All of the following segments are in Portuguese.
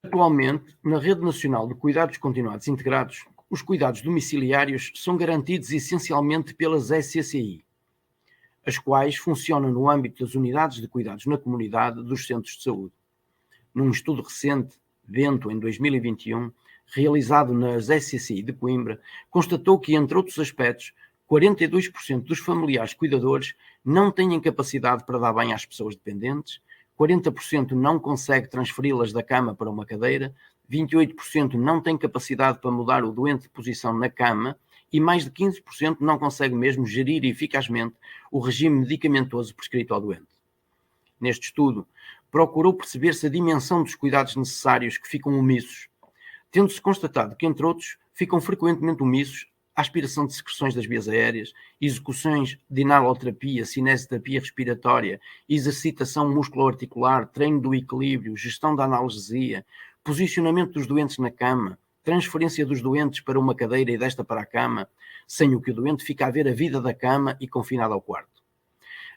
Atualmente, na Rede Nacional de Cuidados Continuados Integrados, os cuidados domiciliários são garantidos essencialmente pelas SCCI, as quais funcionam no âmbito das unidades de cuidados na comunidade dos centros de saúde. Num estudo recente, Vento, em 2021, realizado nas SCCI de Coimbra, constatou que, entre outros aspectos, 42% dos familiares cuidadores não têm capacidade para dar banho às pessoas dependentes, 40% não consegue transferi-las da cama para uma cadeira, 28% não tem capacidade para mudar o doente de posição na cama e mais de 15% não consegue mesmo gerir eficazmente o regime medicamentoso prescrito ao doente. Neste estudo, procurou perceber-se a dimensão dos cuidados necessários que ficam omissos, tendo-se constatado que, entre outros, ficam frequentemente omissos a aspiração de secreções das vias aéreas, execuções de inaloterapia, cinesioterapia respiratória, exercitação musculoarticular, treino do equilíbrio, gestão da analgesia, posicionamento dos doentes na cama, transferência dos doentes para uma cadeira e desta para a cama, sem o que o doente fica a ver a vida da cama e confinado ao quarto.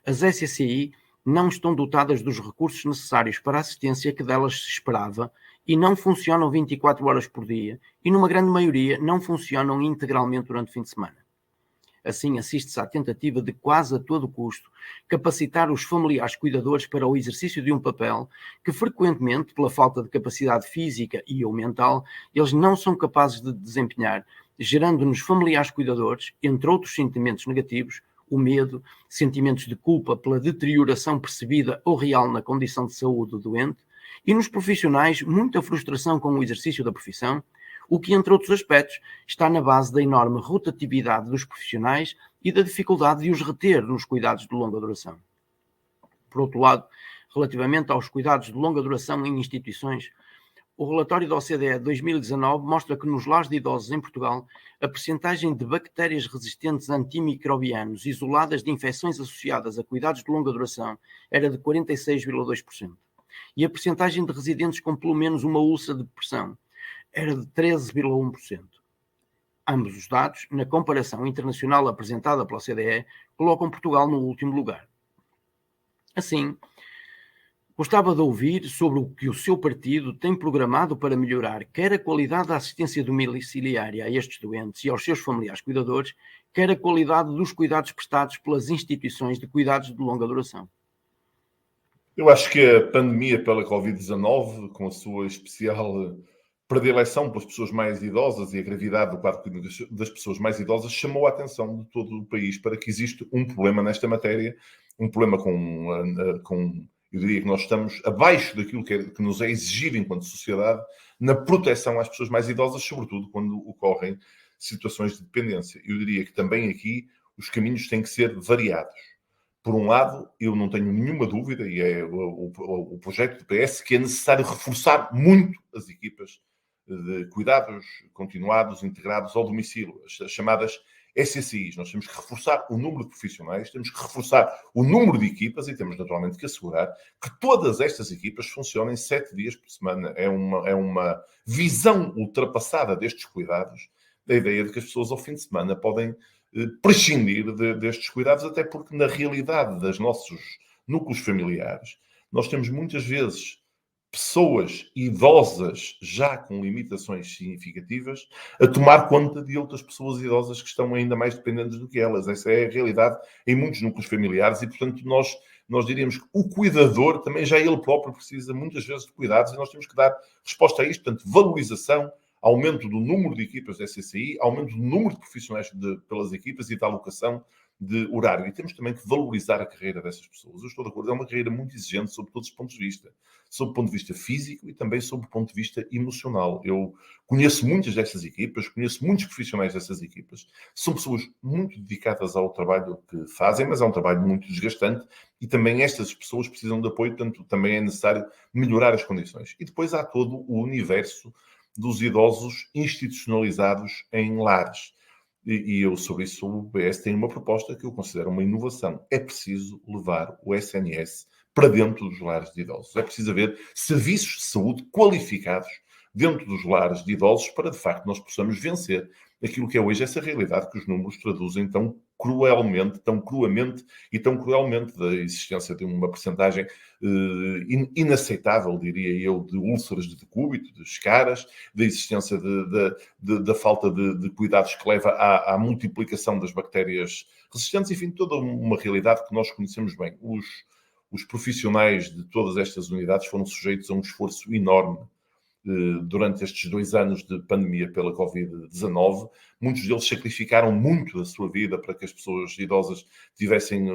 As SCCI não estão dotadas dos recursos necessários para a assistência que delas se esperava e não funcionam 24 horas por dia e, numa grande maioria, não funcionam integralmente durante o fim de semana. Assim, assiste-se à tentativa de, quase a todo custo, capacitar os familiares cuidadores para o exercício de um papel que, frequentemente, pela falta de capacidade física e ou mental, eles não são capazes de desempenhar, gerando nos familiares cuidadores, entre outros sentimentos negativos, o medo, sentimentos de culpa pela deterioração percebida ou real na condição de saúde do doente, e nos profissionais muita frustração com o exercício da profissão, o que, entre outros aspectos, está na base da enorme rotatividade dos profissionais e da dificuldade de os reter nos cuidados de longa duração. Por outro lado, relativamente aos cuidados de longa duração em instituições, o relatório da OCDE de 2019 mostra que nos lares de idosos em Portugal, a percentagem de bactérias resistentes a antimicrobianos isoladas de infecções associadas a cuidados de longa duração era de 46,2%. E a percentagem de residentes com pelo menos uma úlcera de pressão era de 13,1%. Ambos os dados, na comparação internacional apresentada pela OCDE, colocam Portugal no último lugar. Assim, gostava de ouvir sobre o que o seu partido tem programado para melhorar quer a qualidade da assistência domiciliária a estes doentes e aos seus familiares cuidadores, quer a qualidade dos cuidados prestados pelas instituições de cuidados de longa duração. Eu acho que a pandemia pela Covid-19, com a sua especial predileção pelas pessoas mais idosas e a gravidade do quadro das pessoas mais idosas, chamou a atenção de todo o país para que existe um problema nesta matéria, um problema eu diria que nós estamos abaixo daquilo que nos é exigido enquanto sociedade na proteção às pessoas mais idosas, sobretudo quando ocorrem situações de dependência. Eu diria que também aqui os caminhos têm que ser variados. Por um lado, eu não tenho nenhuma dúvida, e é o projeto do PS, que é necessário reforçar muito as equipas de cuidados continuados, integrados ao domicílio, as chamadas SCCIs. Nós temos que reforçar o número de profissionais, temos que reforçar o número de equipas e temos naturalmente que assegurar que todas estas equipas funcionem 7 dias por semana. É uma visão ultrapassada destes cuidados, da ideia de que as pessoas ao fim de semana podem prescindir destes cuidados, até porque na realidade dos nossos núcleos familiares, nós temos muitas vezes pessoas idosas já com limitações significativas a tomar conta de outras pessoas idosas que estão ainda mais dependentes do que elas. Essa é a realidade em muitos núcleos familiares e, portanto, nós diríamos que o cuidador também já ele próprio precisa muitas vezes de cuidados e nós temos que dar resposta a isto. Portanto, valorização, aumento do número de equipas da SCCI, aumento do número de profissionais pelas equipas e da alocação de horário. E temos também que valorizar a carreira dessas pessoas. Eu estou de acordo, é uma carreira muito exigente sob todos os pontos de vista. Sob o ponto de vista físico e também sob o ponto de vista emocional. Eu conheço muitas dessas equipas, conheço muitos profissionais dessas equipas. São pessoas muito dedicadas ao trabalho que fazem, mas é um trabalho muito desgastante e também estas pessoas precisam de apoio, portanto também é necessário melhorar as condições. E depois há todo o universo dos idosos institucionalizados em lares. E eu, sobre isso, o PS tem uma proposta que eu considero uma inovação. É preciso levar o SNS para dentro dos lares de idosos. É preciso haver serviços de saúde qualificados dentro dos lares de idosos para, de facto, nós possamos vencer aquilo que é hoje essa realidade que os números traduzem tão cruelmente, tão cruamente e tão cruelmente da existência de uma percentagem inaceitável, diria eu, de úlceras de decúbito, de escaras, da existência da falta de cuidados que leva à multiplicação das bactérias resistentes, enfim, toda uma realidade que nós conhecemos bem. Os profissionais de todas estas unidades foram sujeitos a um esforço enorme durante estes 2 anos de pandemia pela Covid-19. Muitos deles sacrificaram muito da sua vida para que as pessoas idosas tivessem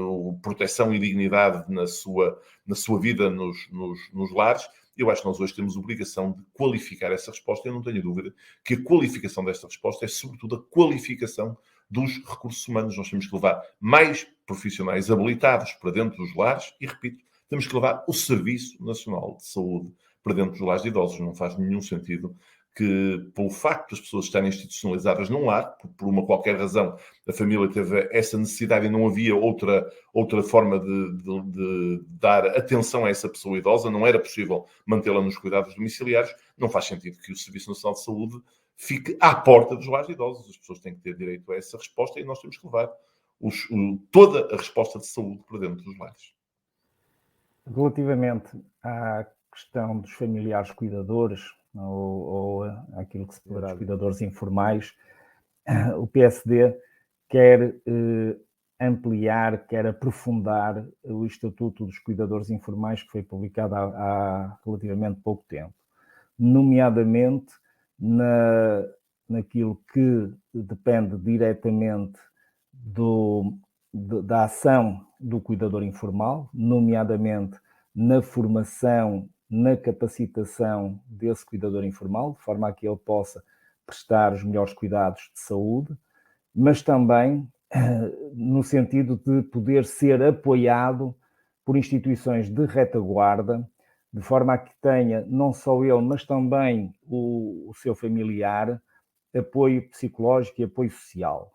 proteção e dignidade na sua vida nos lares. Eu acho que nós hoje temos a obrigação de qualificar essa resposta. Eu não tenho dúvida que a qualificação desta resposta é, sobretudo, a qualificação dos recursos humanos. Nós temos que levar mais profissionais habilitados para dentro dos lares e, repito, temos que levar o Serviço Nacional de Saúde para dentro dos lares de idosos. Não faz nenhum sentido que, pelo facto das pessoas estarem institucionalizadas num lar, por uma qualquer razão, a família teve essa necessidade e não havia outra forma de dar atenção a essa pessoa idosa, não era possível mantê-la nos cuidados domiciliários, não faz sentido que o Serviço Nacional de Saúde fique à porta dos lares de idosos. As pessoas têm que ter direito a essa resposta e nós temos que levar toda a resposta de saúde para dentro dos lares. Relativamente à questão dos familiares cuidadores, ou aquilo que se poderá cuidadores informais, o PSD quer ampliar, quer aprofundar o Estatuto dos Cuidadores Informais, que foi publicado há relativamente pouco tempo, nomeadamente naquilo que depende diretamente da ação do cuidador informal, nomeadamente na formação, na capacitação desse cuidador informal, de forma a que ele possa prestar os melhores cuidados de saúde, mas também no sentido de poder ser apoiado por instituições de retaguarda, de forma a que tenha não só ele, mas também o seu familiar, apoio psicológico e apoio social.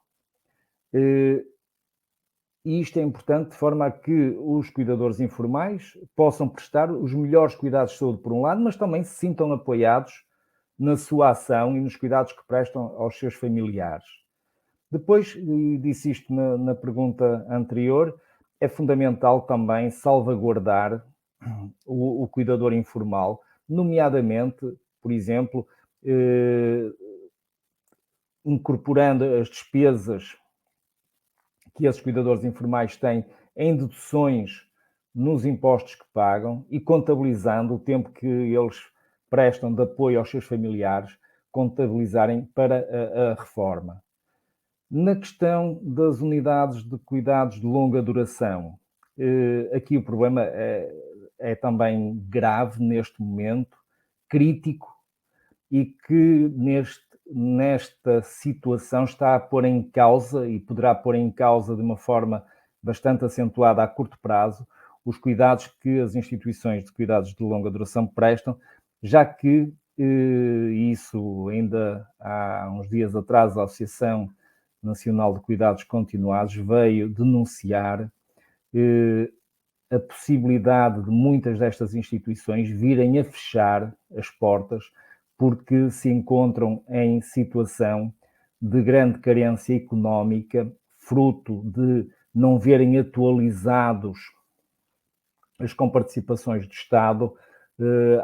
E isto é importante de forma a que os cuidadores informais possam prestar os melhores cuidados de saúde por um lado, mas também se sintam apoiados na sua ação e nos cuidados que prestam aos seus familiares. Depois, disse isto na pergunta anterior, é fundamental também salvaguardar o cuidador informal, nomeadamente, por exemplo, incorporando as despesas que esses cuidadores informais têm em deduções nos impostos que pagam e contabilizando o tempo que eles prestam de apoio aos seus familiares, contabilizarem para a reforma. Na questão das unidades de cuidados de longa duração, aqui o problema é também grave neste momento, crítico, e que nesta situação está a pôr em causa e poderá pôr em causa de uma forma bastante acentuada a curto prazo os cuidados que as instituições de cuidados de longa duração prestam, já que isso ainda há uns dias atrás a Associação Nacional de Cuidados Continuados veio denunciar a possibilidade de muitas destas instituições virem a fechar as portas porque se encontram em situação de grande carência económica, fruto de não verem atualizados as comparticipações do Estado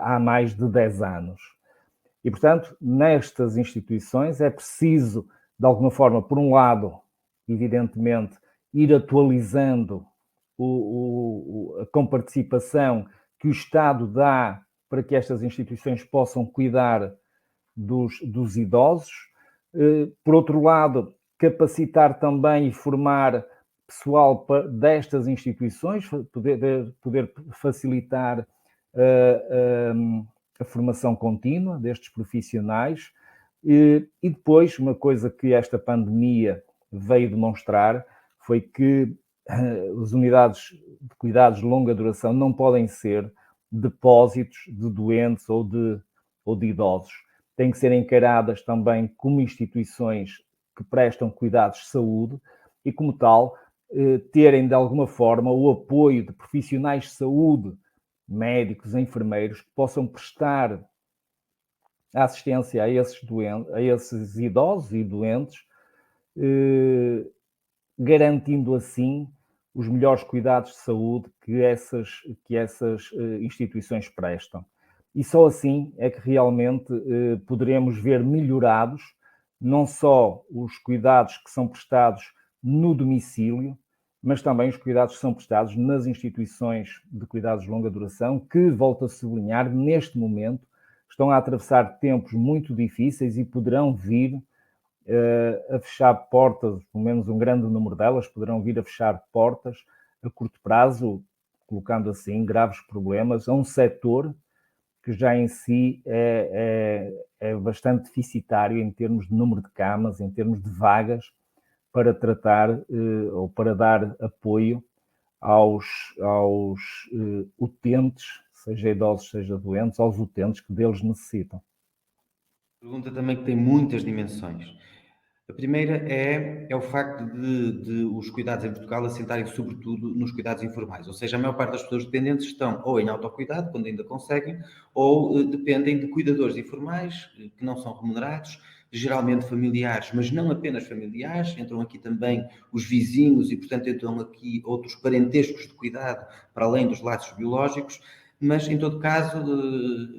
há mais de 10 anos. E, portanto, nestas instituições é preciso, de alguma forma, por um lado, evidentemente, ir atualizando a comparticipação que o Estado dá para que estas instituições possam cuidar dos idosos. Por outro lado, capacitar também e formar pessoal destas instituições, poder facilitar a formação contínua destes profissionais. E depois, uma coisa que esta pandemia veio demonstrar foi que as unidades de cuidados de longa duração não podem ser depósitos de doentes ou de idosos. Têm que ser encaradas também como instituições que prestam cuidados de saúde e, como tal, terem de alguma forma o apoio de profissionais de saúde, médicos, enfermeiros, que possam prestar assistência a esses idosos e doentes garantindo assim os melhores cuidados de saúde que essas instituições prestam. E só assim é que realmente poderemos ver melhorados não só os cuidados que são prestados no domicílio, mas também os cuidados que são prestados nas instituições de cuidados de longa duração, que, volto a sublinhar, neste momento estão a atravessar tempos muito difíceis e poderão vir a fechar portas, pelo menos um grande número delas, poderão vir a fechar portas a curto prazo, colocando assim graves problemas a um setor que já em si é bastante deficitário em termos de número de camas, em termos de vagas, para tratar ou para dar apoio aos utentes, seja idosos, seja doentes, aos utentes que deles necessitam. Pergunta também que tem muitas dimensões. A primeira é o facto de os cuidados em Portugal assentarem sobretudo nos cuidados informais, ou seja, a maior parte das pessoas dependentes estão ou em autocuidado, quando ainda conseguem, ou dependem de cuidadores informais, que não são remunerados, geralmente familiares, mas não apenas familiares, entram aqui também os vizinhos e, portanto, entram aqui outros parentescos de cuidado, para além dos laços biológicos, mas, em todo caso,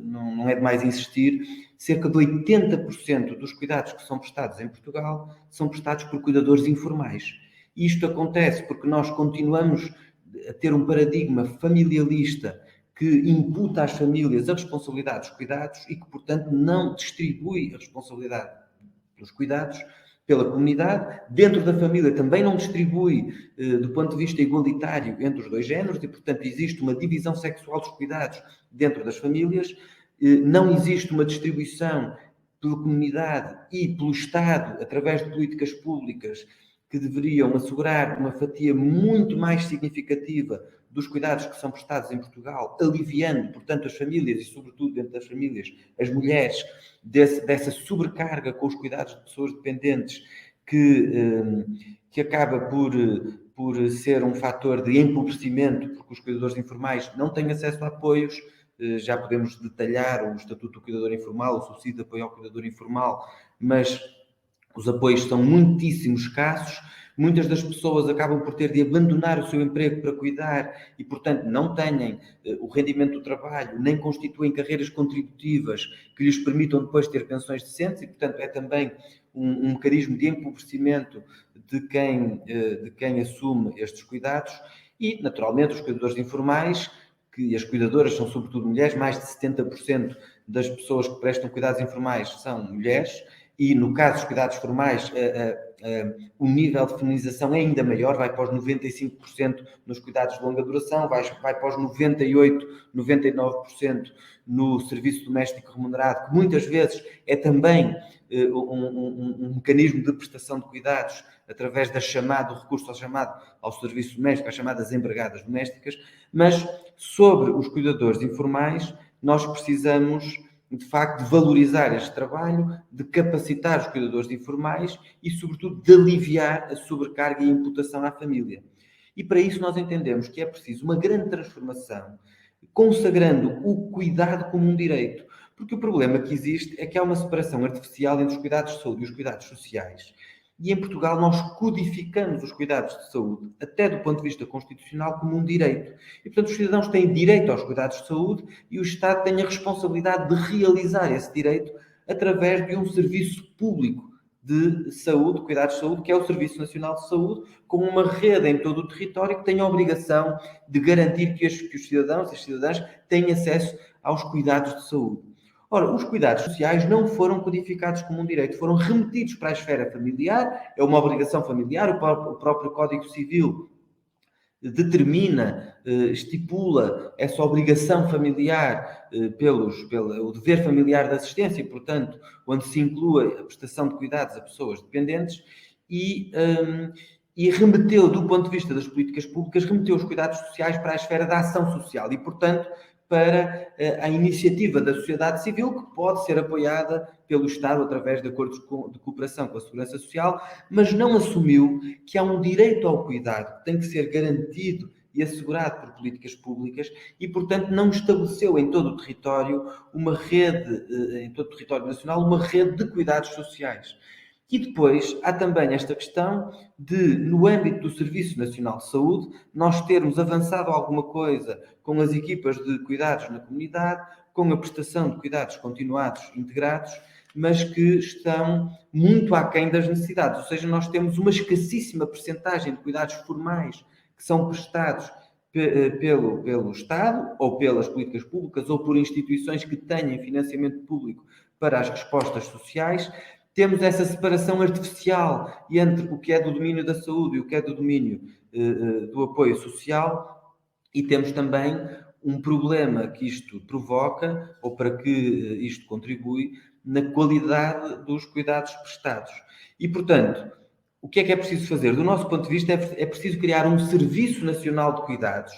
não é demais insistir, cerca de 80% dos cuidados que são prestados em Portugal são prestados por cuidadores informais. E isto acontece porque nós continuamos a ter um paradigma familialista que imputa às famílias a responsabilidade dos cuidados e que, portanto, não distribui a responsabilidade dos cuidados pela comunidade. Dentro da família também não distribui do ponto de vista igualitário entre os dois géneros e, portanto, existe uma divisão sexual dos cuidados dentro das famílias. Não existe uma distribuição pela comunidade e pelo Estado, através de políticas públicas que deveriam assegurar uma fatia muito mais significativa dos cuidados que são prestados em Portugal, aliviando, portanto, as famílias e, sobretudo, dentro das famílias, as mulheres, dessa sobrecarga com os cuidados de pessoas dependentes que acaba por ser um fator de empobrecimento, porque os cuidadores informais não têm acesso a apoios. Já podemos detalhar o Estatuto do Cuidador Informal, o subsídio de apoio ao cuidador informal, mas os apoios são muitíssimo escassos. Muitas das pessoas acabam por ter de abandonar o seu emprego para cuidar e, portanto, não têm o rendimento do trabalho, nem constituem carreiras contributivas que lhes permitam depois ter pensões decentes e, portanto, é também um mecanismo de empobrecimento de quem assume estes cuidados. E, naturalmente, os cuidadores informais, que as cuidadoras são sobretudo mulheres, mais de 70% das pessoas que prestam cuidados informais são mulheres, e no caso dos cuidados formais, o nível de feminização é ainda maior, vai para os 95% nos cuidados de longa duração, vai para os 98%, 99% no serviço doméstico remunerado, que muitas vezes é também um mecanismo de prestação de cuidados através do recurso ao serviço doméstico, às chamadas empregadas domésticas. Mas sobre os cuidadores informais, nós precisamos, de facto, de valorizar este trabalho, de capacitar os cuidadores informais e, sobretudo, de aliviar a sobrecarga e a imputação à família. E para isso nós entendemos que é preciso uma grande transformação, consagrando o cuidado como um direito. Porque o problema que existe é que há uma separação artificial entre os cuidados de saúde e os cuidados sociais. E em Portugal nós codificamos os cuidados de saúde, até do ponto de vista constitucional, como um direito. E, portanto, os cidadãos têm direito aos cuidados de saúde e o Estado tem a responsabilidade de realizar esse direito através de um serviço público de saúde, cuidados de saúde, que é o Serviço Nacional de Saúde, com uma rede em todo o território que tem a obrigação de garantir que os cidadãos e as cidadãs têm acesso aos cuidados de saúde. Ora, os cuidados sociais não foram codificados como um direito, foram remetidos para a esfera familiar, é uma obrigação familiar, o próprio Código Civil determina, estipula essa obrigação familiar, o dever familiar de assistência, portanto, onde se inclui a prestação de cuidados a pessoas dependentes e remeteu, do ponto de vista das políticas públicas, remeteu os cuidados sociais para a esfera da ação social e, portanto, para a iniciativa da sociedade civil, que pode ser apoiada pelo Estado através de acordos de cooperação com a Segurança Social, mas não assumiu que há um direito ao cuidado que tem que ser garantido e assegurado por políticas públicas e, portanto, não estabeleceu em todo o território uma rede, em todo o território nacional, uma rede de cuidados sociais. E depois há também esta questão de, no âmbito do Serviço Nacional de Saúde, nós termos avançado alguma coisa com as equipas de cuidados na comunidade, com a prestação de cuidados continuados integrados, mas que estão muito aquém das necessidades. Ou seja, nós temos uma escassíssima percentagem de cuidados formais que são prestados pelo Estado, ou pelas políticas públicas, ou por instituições que tenham financiamento público para as respostas sociais. Temos essa separação artificial entre o que é do domínio da saúde e o que é do domínio do apoio social, e temos também um problema que isto provoca, ou para que isto contribui, na qualidade dos cuidados prestados. E, portanto, o que é preciso fazer? Do nosso ponto de vista, é preciso criar um Serviço Nacional de Cuidados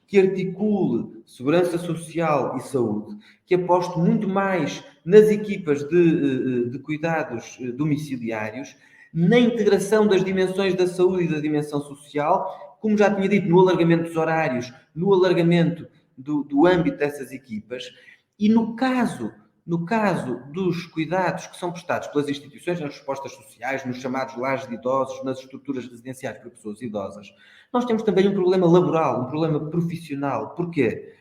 que articule segurança social e saúde, que aposte muito mais nas equipas de cuidados domiciliários, na integração das dimensões da saúde e da dimensão social, como já tinha dito, no alargamento dos horários, no alargamento do âmbito dessas equipas, e no caso dos cuidados que são prestados pelas instituições nas respostas sociais, nos chamados lares de idosos, nas estruturas residenciais para pessoas idosas, nós temos também um problema laboral, um problema profissional. Porquê?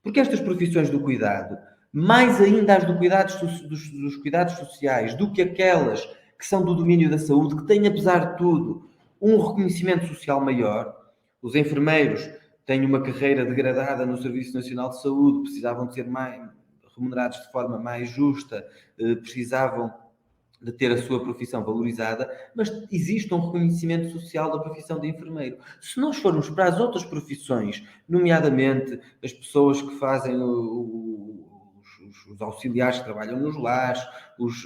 Porque estas profissões do cuidado, mais ainda as dos cuidados sociais, do que aquelas que são do domínio da saúde, que têm, apesar de tudo, um reconhecimento social maior. Os enfermeiros têm uma carreira degradada no Serviço Nacional de Saúde, precisavam de ser remunerados de forma mais justa, precisavam de ter a sua profissão valorizada, mas existe um reconhecimento social da profissão de enfermeiro. Se nós formos para as outras profissões, nomeadamente as pessoas que fazem os auxiliares que trabalham nos lares,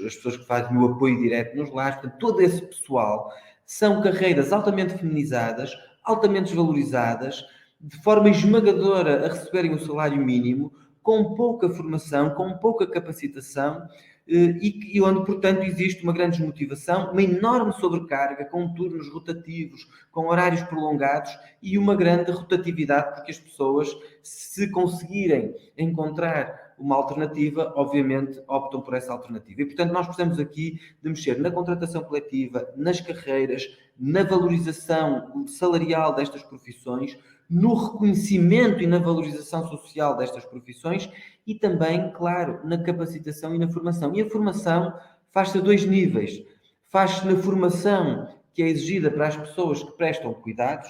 as pessoas que fazem o apoio direto nos lares, portanto, todo esse pessoal são carreiras altamente feminizadas, altamente desvalorizadas, de forma esmagadora a receberem o salário mínimo, com pouca formação, com pouca capacitação, e onde, portanto, existe uma grande desmotivação, uma enorme sobrecarga, com turnos rotativos, com horários prolongados e uma grande rotatividade, porque as pessoas, se conseguirem encontrar uma alternativa, obviamente optam por essa alternativa. E, portanto, nós precisamos aqui de mexer na contratação coletiva, nas carreiras, na valorização salarial destas profissões, no reconhecimento e na valorização social destas profissões e também, claro, na capacitação e na formação. E a formação faz-se a dois níveis. Faz-se na formação que é exigida para as pessoas que prestam cuidados,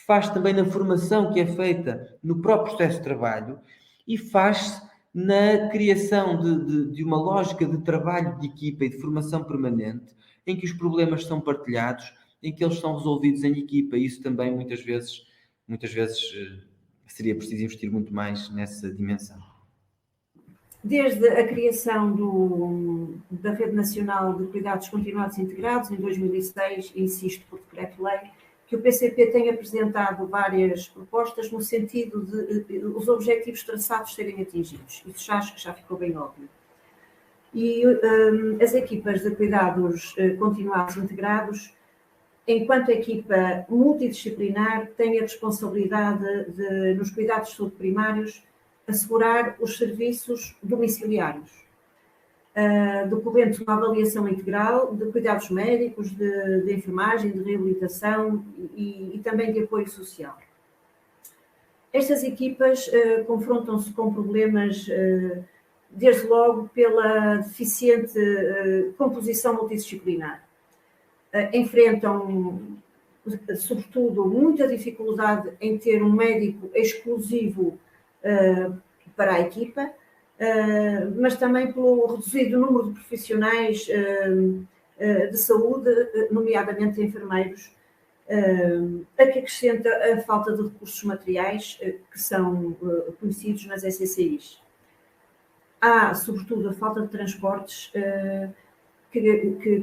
faz-se também na formação que é feita no próprio processo de trabalho e faz-se na criação de uma lógica de trabalho de equipa e de formação permanente, em que os problemas são partilhados, em que eles são resolvidos em equipa. E isso também, muitas vezes seria preciso investir muito mais nessa dimensão. Desde a criação da Rede Nacional de Cuidados Continuados e Integrados, em 2006, insisto por decreto-lei, que o PCP tem apresentado várias propostas no sentido de os objetivos traçados serem atingidos. Isso acho que já ficou bem óbvio. E as equipas de cuidados continuados e integrados, enquanto equipa multidisciplinar, tem a responsabilidade de, nos cuidados de saúde primários, assegurar os serviços domiciliários, decorrente de uma avaliação integral de cuidados médicos, de enfermagem, de reabilitação e também de apoio social. Estas equipas confrontam-se com problemas, desde logo, pela deficiente composição multidisciplinar. Enfrentam, sobretudo, muita dificuldade em ter um médico exclusivo para a equipa, mas também pelo reduzido número de profissionais de saúde, nomeadamente enfermeiros, a que acrescenta a falta de recursos materiais que são conhecidos nas SCCIs. Há, sobretudo, a falta de transportes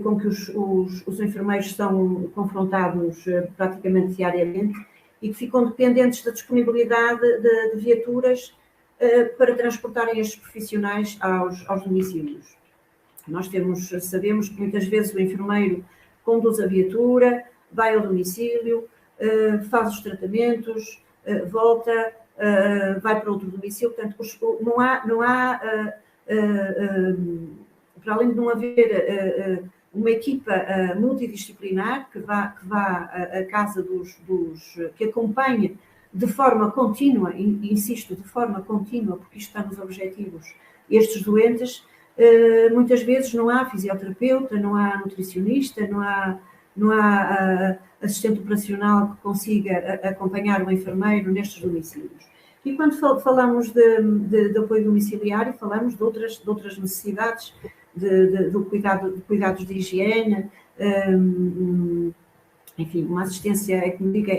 com que os enfermeiros são confrontados praticamente diariamente e que ficam dependentes da disponibilidade de viaturas para transportarem estes profissionais aos domicílios. Nós sabemos que muitas vezes o enfermeiro conduz a viatura, vai ao domicílio, faz os tratamentos, volta, vai para outro domicílio, portanto não há para além de não haver uma equipa multidisciplinar que vá à casa que acompanhe de forma contínua, e insisto, de forma contínua, porque isto está nos objetivos, estes doentes. Muitas vezes não há fisioterapeuta, não há nutricionista, não há assistente operacional que consiga acompanhar o enfermeiro nestes domicílios. E quando falamos de apoio domiciliário, falamos de outras necessidades, de cuidados de higiene, enfim, uma assistência, como digo,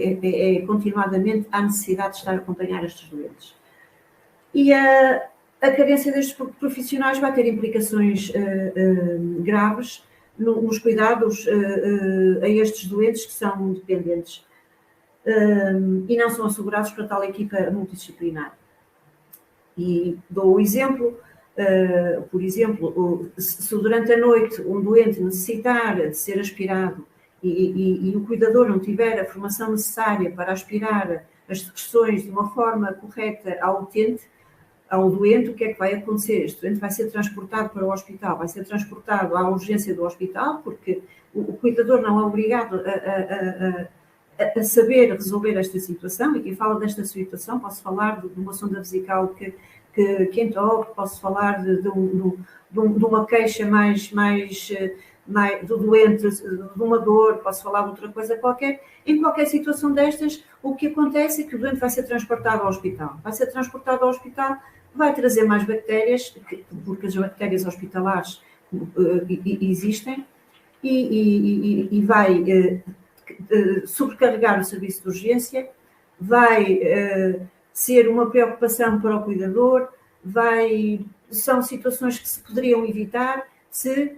continuadamente há necessidade de estar a acompanhar estes doentes. E a carência destes profissionais vai ter implicações graves nos cuidados a estes doentes que são dependentes e não são assegurados para tal equipa multidisciplinar. E dou o exemplo, por exemplo, se durante a noite um doente necessitar de ser aspirado e o cuidador não tiver a formação necessária para aspirar as secreções de uma forma correta ao doente, o que é que vai acontecer? Este doente vai ser transportado para o hospital, vai ser transportado à urgência do hospital, porque o cuidador não é obrigado a saber resolver esta situação, e quem fala desta situação, posso falar de uma sonda vesical que entope, posso falar de uma queixa mais do doente, de uma dor, posso falar de outra coisa qualquer. Em qualquer situação destas, o que acontece é que o doente vai ser transportado ao hospital. Vai ser transportado ao hospital, vai trazer mais bactérias, porque as bactérias hospitalares existem, e vai sobrecarregar o serviço de urgência, vai ser uma preocupação para o cuidador, são situações que se poderiam evitar se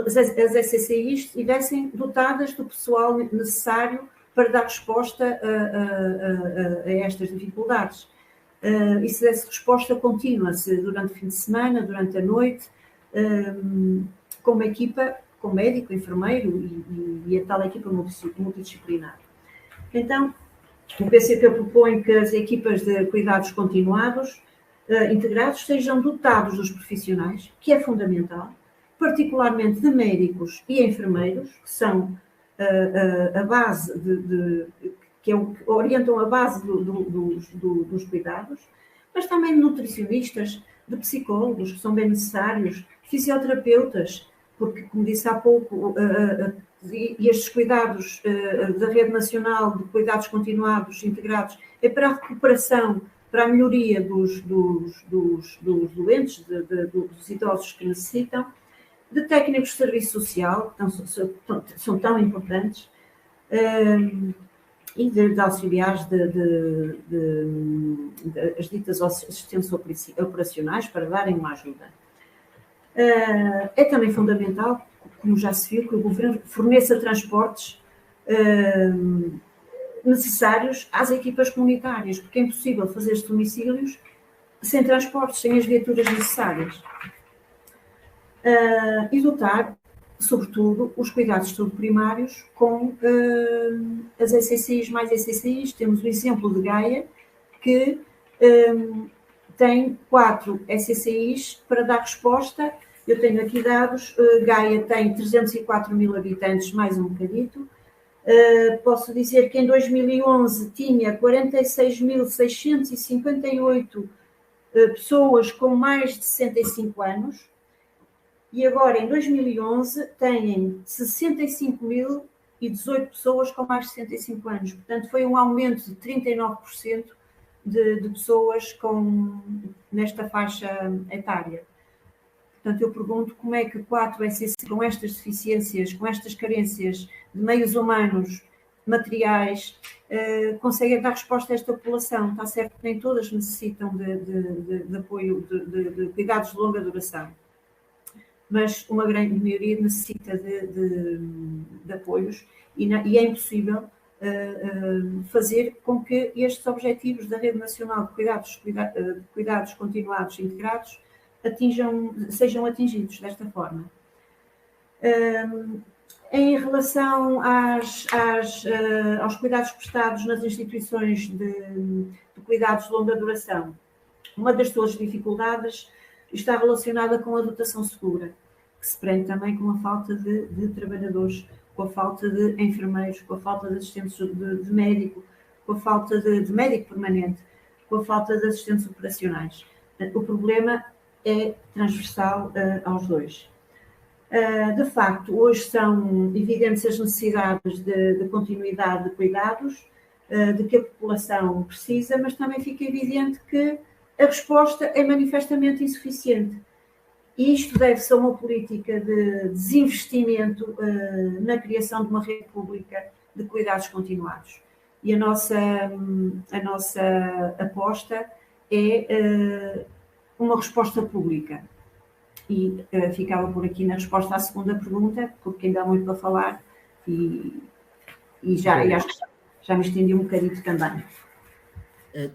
as SCCIs estivessem dotadas do pessoal necessário para dar resposta a estas dificuldades. E se desse resposta contínua, se durante o fim de semana, durante a noite, com uma equipa, com médico, enfermeiro e a tal equipa multidisciplinar. Então, o PCP propõe que as equipas de cuidados continuados integrados sejam dotados dos profissionais, que é fundamental, particularmente de médicos e enfermeiros, que são a base que orientam a base dos cuidados, mas também de nutricionistas, de psicólogos, que são bem necessários, fisioterapeutas, porque, como disse há pouco, e estes cuidados da Rede Nacional de Cuidados Continuados Integrados é para a recuperação, para a melhoria dos doentes, dos idosos que necessitam, de técnicos de serviço social, que são tão importantes, e de auxiliares as ditas assistentes operacionais para darem uma ajuda. É também fundamental, como já se viu, que o Governo forneça transportes necessários às equipas comunitárias, porque é impossível fazer estes domicílios sem transportes, sem as viaturas necessárias. E dotar, sobretudo, os cuidados de saúde primários com as SCCIs mais SCCIs. Temos o exemplo de Gaia, que tem 4 SCCIs para dar resposta. Eu tenho aqui dados, Gaia tem 304 mil habitantes, mais um bocadito. Posso dizer que em 2011 tinha 46.658 pessoas com mais de 65 anos, e agora em 2011 têm 65.018 pessoas com mais de 65 anos. Portanto, foi um aumento de 39% de pessoas nesta faixa etária. Portanto, eu pergunto como é que 4 SCC com estas deficiências, com estas carências de meios humanos, materiais, conseguem dar resposta a esta população. Está certo que nem todas necessitam de apoio, de cuidados de longa duração, mas uma grande maioria necessita de apoios, e é impossível fazer com que estes objetivos da Rede Nacional de Cuidados Continuados Integrados sejam atingidos desta forma. Em relação aos cuidados prestados nas instituições de cuidados de longa duração, uma das suas dificuldades está relacionada com a dotação segura. que se prende também com a falta de trabalhadores, com a falta de enfermeiros, com a falta de assistentes de médico, com a falta de médico permanente, com a falta de assistentes operacionais. O problema é transversal aos dois. De facto, hoje são evidentes as necessidades de continuidade de cuidados, de que a população precisa, mas também fica evidente que a resposta é manifestamente insuficiente. E isto deve-se a uma política de desinvestimento na criação de uma rede pública de cuidados continuados. E a nossa aposta é uma resposta pública. E ficava por aqui na resposta à segunda pergunta, porque ainda há muito para falar e acho que já me estendi um bocadinho também.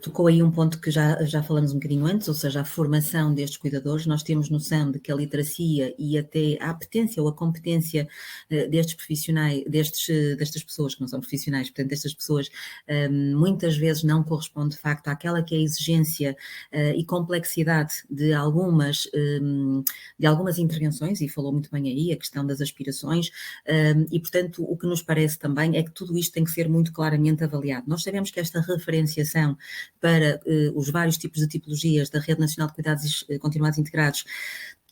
Tocou aí um ponto que já falamos um bocadinho antes, ou seja, a formação destes cuidadores. Nós temos noção de que a literacia e até a apetência ou a competência destes profissionais, destas pessoas que não são profissionais, portanto, destas pessoas, muitas vezes não corresponde de facto àquela que é a exigência e complexidade de algumas intervenções, e falou muito bem aí a questão das aspirações, e portanto o que nos parece também é que tudo isto tem que ser muito claramente avaliado. Nós sabemos que esta referenciação para os vários tipos de tipologias da Rede Nacional de Cuidados Continuados Integrados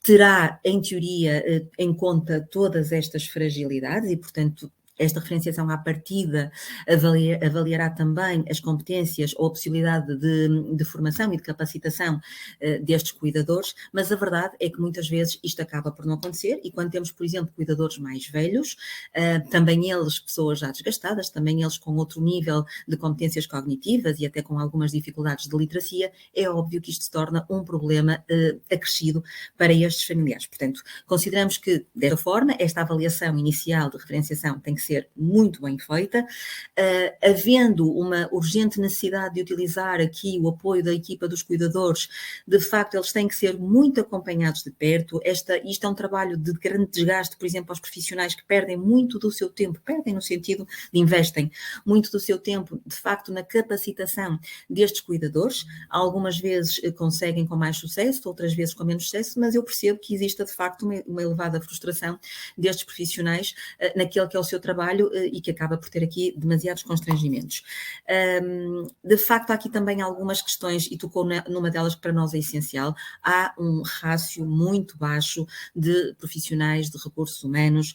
terá, em teoria, em conta todas estas fragilidades e, portanto, esta referenciação à partida avaliará também as competências ou a possibilidade de formação e de capacitação destes cuidadores, mas a verdade é que muitas vezes isto acaba por não acontecer e quando temos, por exemplo, cuidadores mais velhos, também eles, pessoas já desgastadas, também eles com outro nível de competências cognitivas e até com algumas dificuldades de literacia, é óbvio que isto se torna um problema acrescido para estes familiares. Portanto, consideramos que, desta forma, esta avaliação inicial de referenciação tem que ser muito bem feita, havendo uma urgente necessidade de utilizar aqui o apoio da equipa dos cuidadores, de facto eles têm que ser muito acompanhados de perto. Isto é um trabalho de grande desgaste, por exemplo, aos profissionais que perdem muito do seu tempo, perdem no sentido de investem muito do seu tempo, de facto, na capacitação destes cuidadores. Algumas vezes conseguem com mais sucesso, outras vezes com menos sucesso, mas eu percebo que exista de facto uma elevada frustração destes profissionais naquele que é o seu trabalho e que acaba por ter aqui demasiados constrangimentos. De facto, há aqui também algumas questões, e tocou numa delas que para nós é essencial. Há um rácio muito baixo de profissionais de recursos humanos,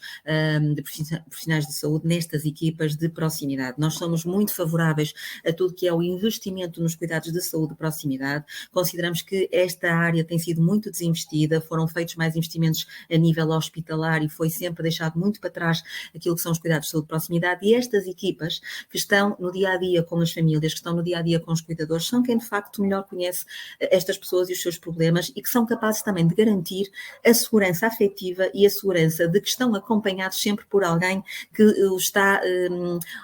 de profissionais de saúde nestas equipas de proximidade. Nós somos muito favoráveis a tudo que é o investimento nos cuidados de saúde de proximidade. Consideramos que esta área tem sido muito desinvestida, foram feitos mais investimentos a nível hospitalar e foi sempre deixado muito para trás aquilo que são os cuidados de saúde de proximidade, e estas equipas que estão no dia-a-dia com as famílias, que estão no dia-a-dia com os cuidadores, são quem de facto melhor conhece estas pessoas e os seus problemas e que são capazes também de garantir a segurança afetiva e a segurança de que estão acompanhados sempre por alguém que está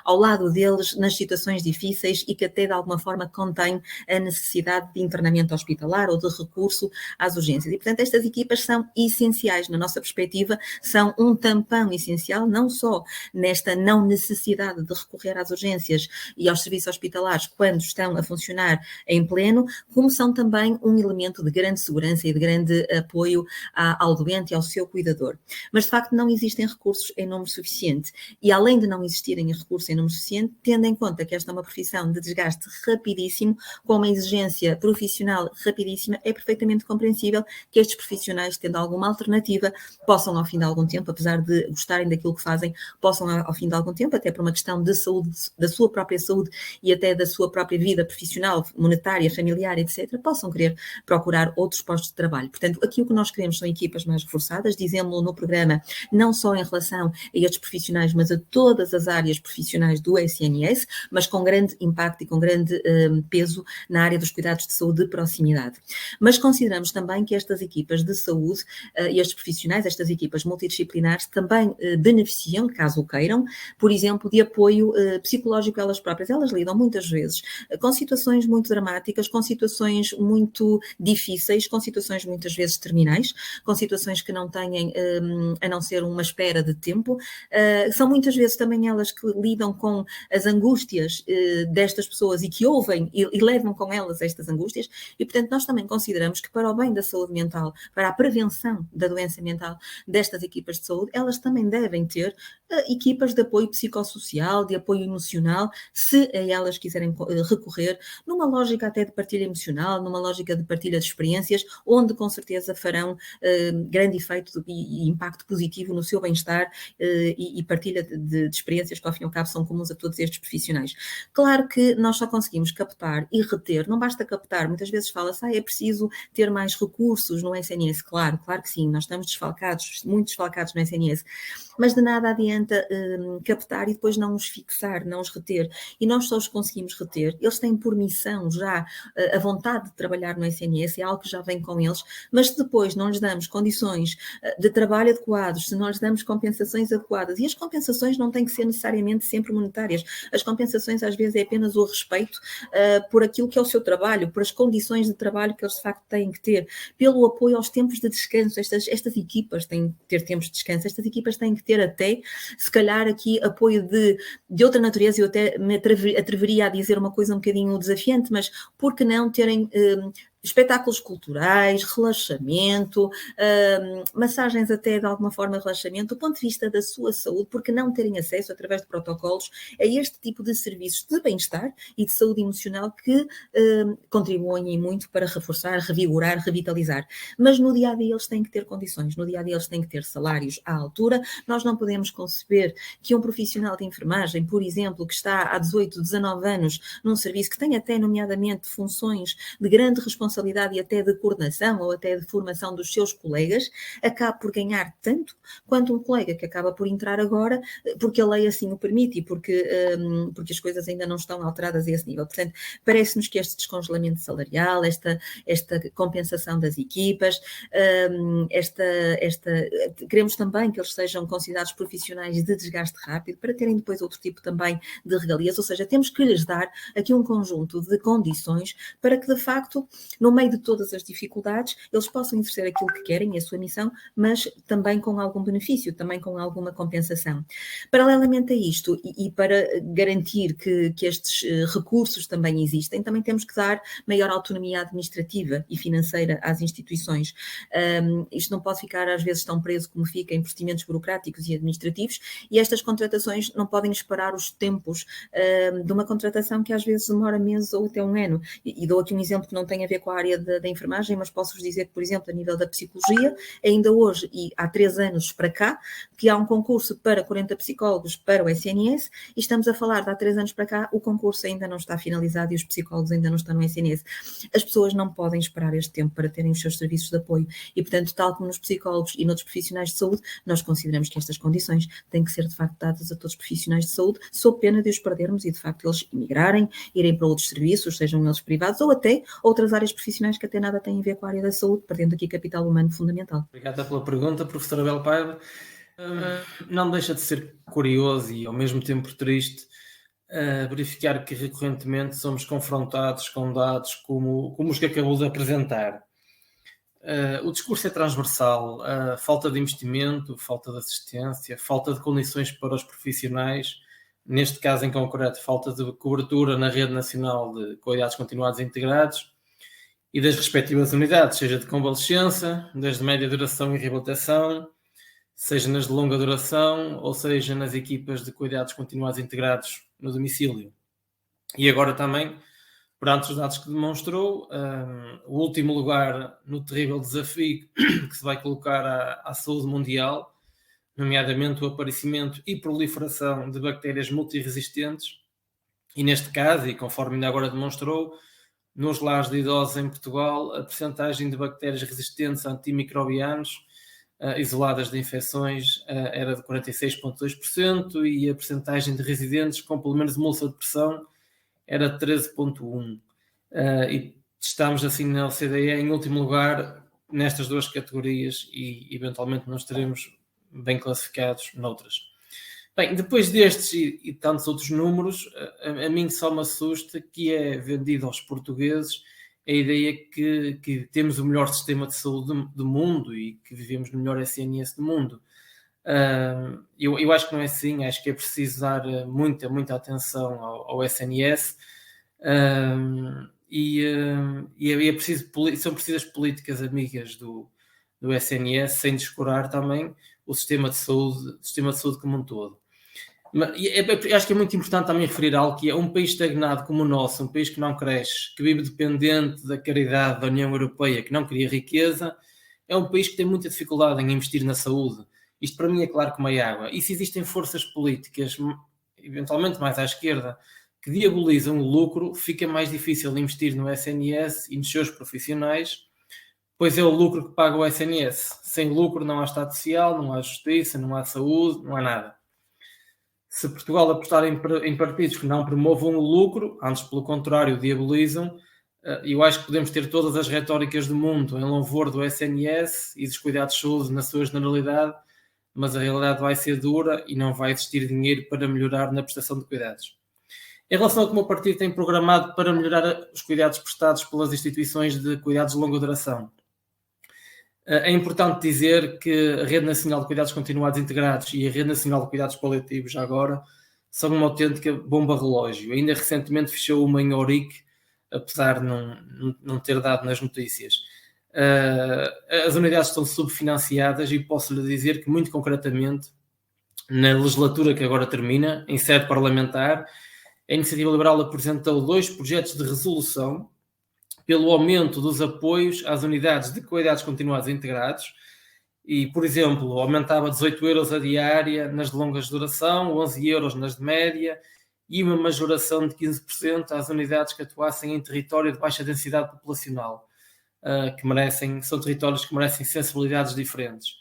ao lado deles nas situações difíceis e que até de alguma forma contém a necessidade de internamento hospitalar ou de recurso às urgências. E portanto estas equipas são essenciais, na nossa perspectiva, são um tampão essencial, não só nesta não necessidade de recorrer às urgências e aos serviços hospitalares quando estão a funcionar em pleno, como são também um elemento de grande segurança e de grande apoio ao doente e ao seu cuidador. Mas, de facto, não existem recursos em número suficiente e, além de não existirem recursos em número suficiente, tendo em conta que esta é uma profissão de desgaste rapidíssimo, com uma exigência profissional rapidíssima, é perfeitamente compreensível que estes profissionais, tendo alguma alternativa, possam, ao fim de algum tempo, apesar de gostarem daquilo que fazem, possam, ao fim de algum tempo, até por uma questão de saúde, da sua própria saúde e até da sua própria vida profissional, monetária, familiar, etc., possam querer procurar outros postos de trabalho. Portanto, aqui o que nós queremos são equipas mais reforçadas, dizemos-lo no programa, não só em relação a estes profissionais, mas a todas as áreas profissionais do SNS, mas com grande impacto e com grande peso na área dos cuidados de saúde de proximidade. Mas consideramos também que estas equipas de saúde e estes profissionais, estas equipas multidisciplinares, também beneficiam, caso queiram, por exemplo, de apoio psicológico a elas próprias. Elas lidam muitas vezes com situações muito dramáticas, com situações muito difíceis, com situações muitas vezes terminais, com situações que não têm a não ser uma espera de tempo. São muitas vezes também elas que lidam com as angústias destas pessoas e que ouvem e levam com elas estas angústias, e portanto nós também consideramos que para o bem da saúde mental, para a prevenção da doença mental destas equipas de saúde, elas também devem ter equipas de apoio psicossocial, de apoio emocional, se a elas quiserem recorrer, numa lógica até de partilha emocional, numa lógica de partilha de experiências, onde com certeza farão grande efeito e impacto positivo no seu bem-estar e partilha de experiências que ao fim e ao cabo são comuns a todos estes profissionais. Claro que nós só conseguimos captar e reter, não basta captar, muitas vezes fala-se, é preciso ter mais recursos no SNS, claro que sim, nós estamos desfalcados, muito desfalcados no SNS, mas de nada adianta captar e depois não os fixar, não os reter, e nós só os conseguimos reter, eles têm por missão já a vontade de trabalhar no SNS, é algo que já vem com eles, mas se depois não lhes damos condições de trabalho adequados, se não lhes damos compensações adequadas, e as compensações não têm que ser necessariamente sempre monetárias, as compensações às vezes é apenas o respeito por aquilo que é o seu trabalho, por as condições de trabalho que eles de facto têm que ter, pelo apoio aos tempos de descanso. Estas equipas têm que ter tempos de descanso, estas equipas têm que ter até, se calhar aqui, apoio de outra natureza. Eu até me atreveria a dizer uma coisa um bocadinho desafiante, mas por que não terem espetáculos culturais, relaxamento, massagens até de alguma forma relaxamento, do ponto de vista da sua saúde, porque não terem acesso através de protocolos a este tipo de serviços de bem-estar e de saúde emocional que contribuem muito para reforçar, revigorar, revitalizar. Mas no dia-a-dia eles têm que ter condições, no dia-a-dia eles têm que ter salários à altura. Nós não podemos conceber que um profissional de enfermagem, por exemplo, que está há 18, 19 anos num serviço que tem até nomeadamente funções de grande responsabilidade e até de coordenação ou até de formação dos seus colegas, acaba por ganhar tanto quanto um colega que acaba por entrar agora porque a lei assim o permite e porque as coisas ainda não estão alteradas a esse nível. Portanto, parece-nos que este descongelamento salarial, esta compensação das equipas, queremos também que eles sejam considerados profissionais de desgaste rápido para terem depois outro tipo também de regalias, ou seja, temos que lhes dar aqui um conjunto de condições para que de facto no meio de todas as dificuldades, eles possam exercer aquilo que querem, a sua missão, mas também com algum benefício, também com alguma compensação. Paralelamente a isto, e para garantir que estes recursos também existem, também temos que dar maior autonomia administrativa e financeira às instituições. Isto não pode ficar, às vezes, tão preso como fica em procedimentos burocráticos e administrativos, e estas contratações não podem esperar os tempos de uma contratação que às vezes demora meses ou até um ano. E dou aqui um exemplo que não tem a ver com a área da enfermagem, mas posso-vos dizer que, por exemplo, a nível da psicologia, ainda hoje, e há 3 anos para cá, que há um concurso para 40 psicólogos para o SNS, e estamos a falar de há 3 anos para cá, o concurso ainda não está finalizado e os psicólogos ainda não estão no SNS. As pessoas não podem esperar este tempo para terem os seus serviços de apoio e, portanto, tal como nos psicólogos e noutros profissionais de saúde, nós consideramos que estas condições têm que ser, de facto, dadas a todos os profissionais de saúde, sob pena de os perdermos e, de facto, eles emigrarem, irem para outros serviços, sejam eles privados ou até outras áreas profissionais que até nada têm a ver com a área da saúde, perdendo aqui capital humano fundamental. Obrigada pela pergunta, professora Bel Paiva. Não deixa de ser curioso e ao mesmo tempo triste verificar que recorrentemente somos confrontados com dados como os que acabou de apresentar. O discurso é transversal, a falta de investimento, falta de assistência, falta de condições para os profissionais, neste caso em concreto, falta de cobertura na rede nacional de cuidados continuados e integrados e das respectivas unidades, seja de convalescença, das de média duração e reabilitação, seja nas de longa duração, ou seja nas equipas de cuidados continuados e integrados no domicílio. E agora também, perante os dados que demonstrou, o último lugar no terrível desafio que se vai colocar à saúde mundial, nomeadamente o aparecimento e proliferação de bactérias multiresistentes, e neste caso, e conforme ainda agora demonstrou, nos lares de idosos em Portugal, a percentagem de bactérias resistentes a antimicrobianos isoladas de infecções era de 46,2% e a percentagem de residentes com pelo menos uma úlcera de pressão era de 13,1%. E estamos assim na OCDE em último lugar nestas duas categorias e eventualmente não estaremos bem classificados noutras. Bem, depois destes e tantos outros números, a mim só me assusta que é vendido aos portugueses a ideia que temos o melhor sistema de saúde do mundo e que vivemos no melhor SNS do mundo. Eu acho que não é assim, acho que é preciso dar muita atenção ao SNS é preciso, são precisas políticas amigas do SNS, sem descurar também o sistema de saúde como um todo. Mas, acho que é muito importante também referir algo que é um país estagnado como o nosso, um país que não cresce, que vive dependente da caridade da União Europeia, que não cria riqueza, é um país que tem muita dificuldade em investir na saúde. Isto para mim é claro como a água. E se existem forças políticas, eventualmente mais à esquerda, que diabolizam o lucro, fica mais difícil investir no SNS e nos seus profissionais, pois é o lucro que paga o SNS. Sem lucro não há Estado Social, não há justiça, não há saúde, não há nada. Se Portugal apostar em partidos que não promovam o lucro, antes pelo contrário diabolizam, eu acho que podemos ter todas as retóricas do mundo em louvor do SNS e dos cuidados de saúde na sua generalidade, mas a realidade vai ser dura e não vai existir dinheiro para melhorar na prestação de cuidados. Em relação a como o partido tem programado para melhorar os cuidados prestados pelas instituições de cuidados de longa duração, é importante dizer que a Rede Nacional de Cuidados Continuados Integrados e a Rede Nacional de Cuidados Paliativos, já agora, são uma autêntica bomba relógio. Ainda recentemente fechou uma em Ourique, apesar de não ter dado nas notícias. As unidades estão subfinanciadas e posso-lhe dizer que, muito concretamente, na legislatura que agora termina, em sede parlamentar, a Iniciativa Liberal apresentou 2 projetos de resolução pelo aumento dos apoios às unidades de cuidados continuados integrados e, por exemplo, aumentava 18 euros a diária nas de longa duração, 11 euros nas de média e uma majoração de 15% às unidades que atuassem em território de baixa densidade populacional, são territórios que merecem sensibilidades diferentes.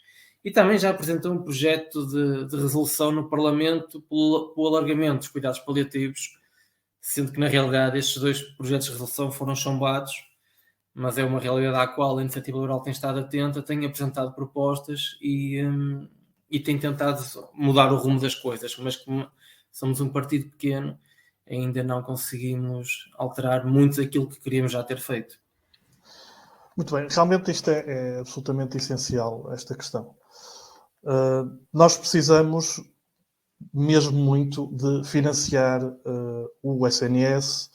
E também já apresentou um projeto de resolução no Parlamento pelo alargamento dos cuidados paliativos, sendo que na realidade estes 2 projetos de resolução foram chumbados, mas é uma realidade à qual a Iniciativa Liberal tem estado atenta, tem apresentado propostas e tem tentado mudar o rumo das coisas, mas como somos um partido pequeno, ainda não conseguimos alterar muito daquilo que queríamos já ter feito. Muito bem, realmente isto é absolutamente essencial, esta questão. Nós precisamos mesmo muito de financiar o SNS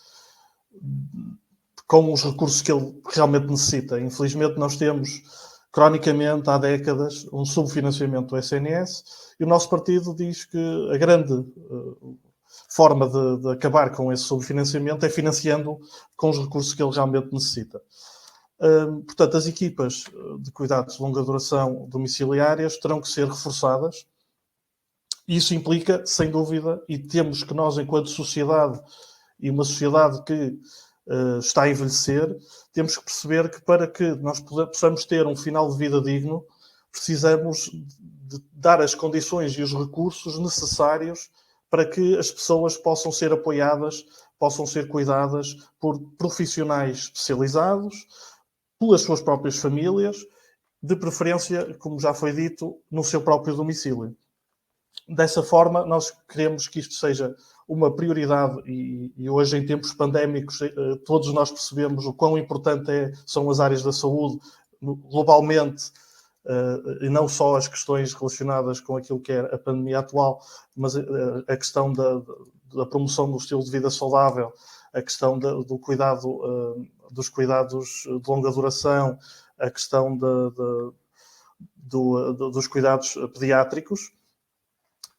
com os recursos que ele realmente necessita. Infelizmente nós temos, cronicamente, há décadas, um subfinanciamento do SNS e o nosso partido diz que a grande forma de acabar com esse subfinanciamento é financiando com os recursos que ele realmente necessita. Portanto, as equipas de cuidados de longa duração domiciliárias terão que ser reforçadas. Isso implica, sem dúvida, e temos que nós, enquanto sociedade, e uma sociedade que está a envelhecer, temos que perceber que para que nós possamos ter um final de vida digno, precisamos de dar as condições e os recursos necessários para que as pessoas possam ser apoiadas, possam ser cuidadas por profissionais especializados, pelas suas próprias famílias, de preferência, como já foi dito, no seu próprio domicílio. Dessa forma, nós queremos que isto seja uma prioridade e hoje, em tempos pandémicos, todos nós percebemos o quão importante são as áreas da saúde globalmente, e não só as questões relacionadas com aquilo que é a pandemia atual, mas a questão da promoção do estilo de vida saudável, a questão do cuidado, dos cuidados de longa duração, a questão dos cuidados pediátricos.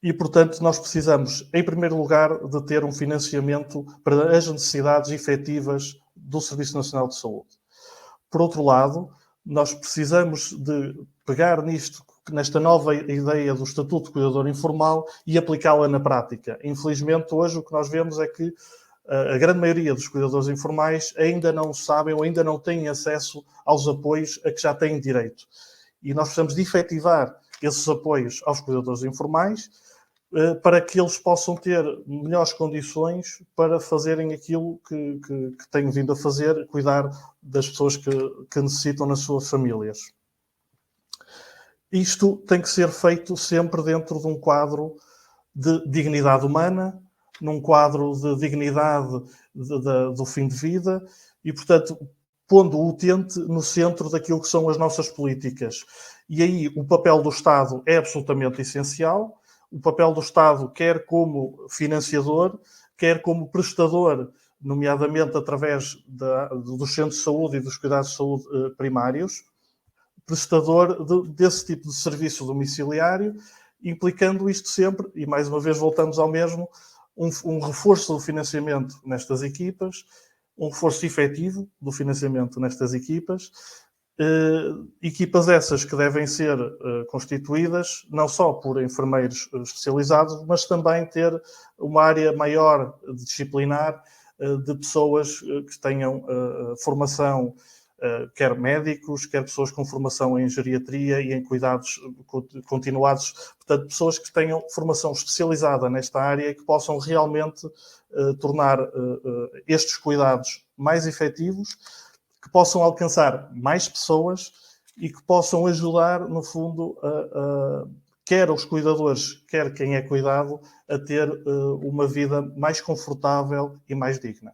E, portanto, nós precisamos, em primeiro lugar, de ter um financiamento para as necessidades efetivas do Serviço Nacional de Saúde. Por outro lado, nós precisamos de pegar nesta nova ideia do Estatuto de Cuidador Informal e aplicá-la na prática. Infelizmente, hoje o que nós vemos é que a grande maioria dos cuidadores informais ainda não sabem ou ainda não têm acesso aos apoios a que já têm direito. E nós precisamos de efetivar esses apoios aos cuidadores informais para que eles possam ter melhores condições para fazerem aquilo que têm vindo a fazer, cuidar das pessoas que necessitam nas suas famílias. Isto tem que ser feito sempre dentro de um quadro de dignidade humana, num quadro de dignidade do fim de vida e, portanto, pondo o utente no centro daquilo que são as nossas políticas. E aí o papel do Estado é absolutamente essencial. O papel do Estado, quer como financiador, quer como prestador, nomeadamente através dos centros de saúde e dos cuidados de saúde primários, prestador desse tipo de serviço domiciliário, implicando isto sempre, e mais uma vez voltamos ao mesmo, um reforço do financiamento nestas equipas, um reforço efetivo do financiamento nestas equipas, equipas essas que devem ser constituídas não só por enfermeiros especializados, mas também ter uma área maior disciplinar de pessoas que tenham formação, quer médicos, quer pessoas com formação em geriatria e em cuidados continuados, portanto, pessoas que tenham formação especializada nesta área e que possam realmente tornar estes cuidados mais efetivos, que possam alcançar mais pessoas e que possam ajudar, no fundo, quer os cuidadores, quer quem é cuidado, a ter uma vida mais confortável e mais digna.